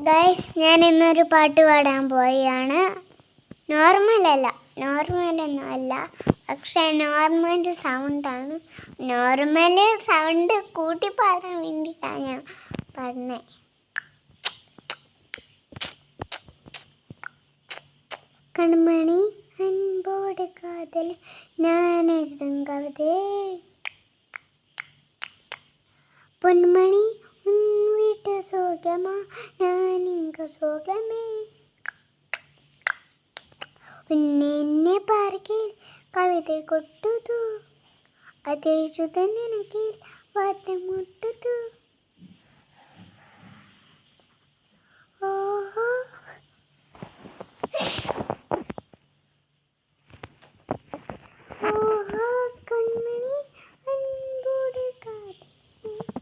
Guys, ഞാൻ ഇന്നൊരു പാട്ട് പാടാൻ പോവുകയാണ്. നോർമലൊന്നും അല്ല, പക്ഷേ നോർമൽ സൗണ്ടാണ്. നോർമൽ സൗണ്ട് കൂട്ടി പാടാൻ വേണ്ടിയിട്ടാണ് ഞാൻ പാടുന്നത്. കൺമണി അൻപോട് കാതൽ ഞാൻ എഴുതും കവിതേ, പൊന്മണി വീട്ട് സോഗമാ ഞാനിങ്ക സോഗമേ, ഉന്നെ പാർക്കിൽ കവിത കൊട്ടുതു അതെഴുത നിനക്കിൽ വാദ്യമുട്ടു.